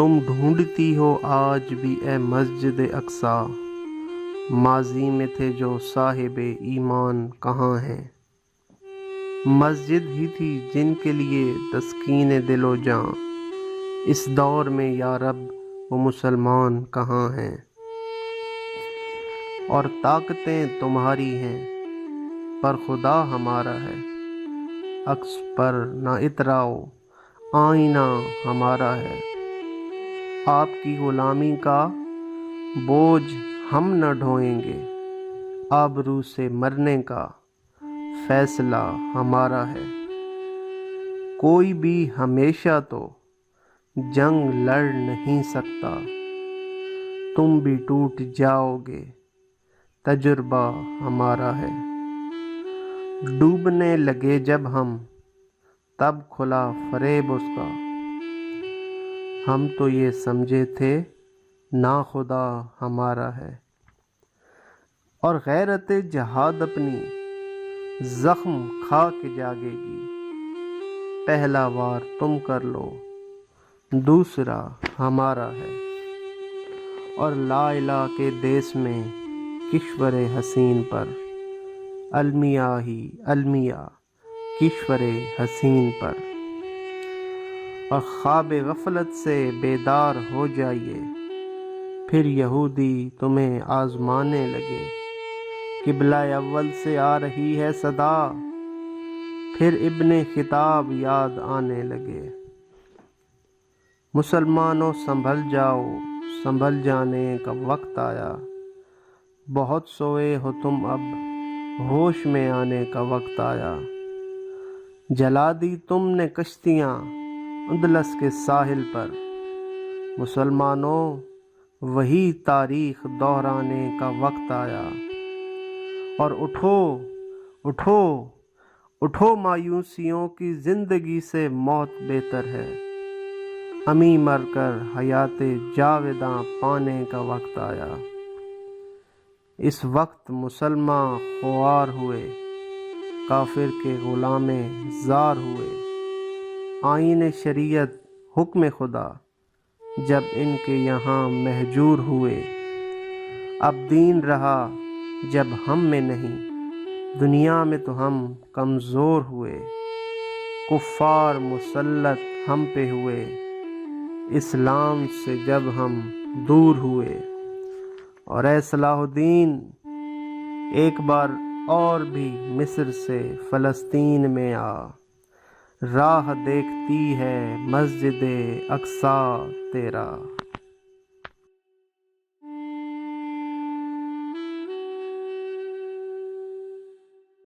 تم ڈھونڈتی ہو آج بھی اے مسجد اقصی، ماضی میں تھے جو صاحب ایمان کہاں ہیں؟ مسجد ہی تھی جن کے لیے تسکین دل و جاں، اس دور میں یا رب وہ مسلمان کہاں ہیں؟ اور طاقتیں تمہاری ہیں پر خدا ہمارا ہے، عکس پر نہ اتراؤ آئینہ ہمارا ہے۔ آپ کی غلامی کا بوجھ ہم نہ ڈھوئیں گے، آبرو سے مرنے کا فیصلہ ہمارا ہے۔ کوئی بھی ہمیشہ تو جنگ لڑ نہیں سکتا، تم بھی ٹوٹ جاؤ گے تجربہ ہمارا ہے۔ ڈوبنے لگے جب ہم تب کھلا فریب اس کا، ہم تو یہ سمجھے تھے ناخدا ہمارا ہے۔ اور غیرت جہاد اپنی زخم کھا کے جاگے گی، پہلا وار تم کر لو دوسرا ہمارا ہے۔ اور لا الہ کے دیس میں کشور حسین پر، المیہ ہی المیہ کشور حسین پر۔ اور خواب غفلت سے بیدار ہو جائیے، پھر یہودی تمہیں آزمانے لگے، قبلہ اول سے آ رہی ہے صدا، پھر ابن خطاب یاد آنے لگے۔ مسلمانوں سنبھل جاؤ، سنبھل جانے کا وقت آیا، بہت سوئے ہو تم اب ہوش میں آنے کا وقت آیا۔ جلا دی تم نے کشتیاں اندلس کے ساحل پر، مسلمانوں وہی تاریخ دہرانے کا وقت آیا۔ اور اٹھو اٹھو اٹھو مایوسیوں کی زندگی سے موت بہتر ہے، امی مر کر حیات جاوداں پانے کا وقت آیا۔ اس وقت مسلمان خوار ہوئے، کافر کے غلام زار ہوئے، آئین شریعت حکم خدا جب ان کے یہاں مہجور ہوئے۔ اب دین رہا جب ہم میں نہیں، دنیا میں تو ہم کمزور ہوئے، کفار مسلط ہم پہ ہوئے، اسلام سے جب ہم دور ہوئے۔ اور اے صلاح الدین ایک بار اور بھی مصر سے فلسطین میں آ، راہ دیکھتی ہے مسجد اقصی تیرا۔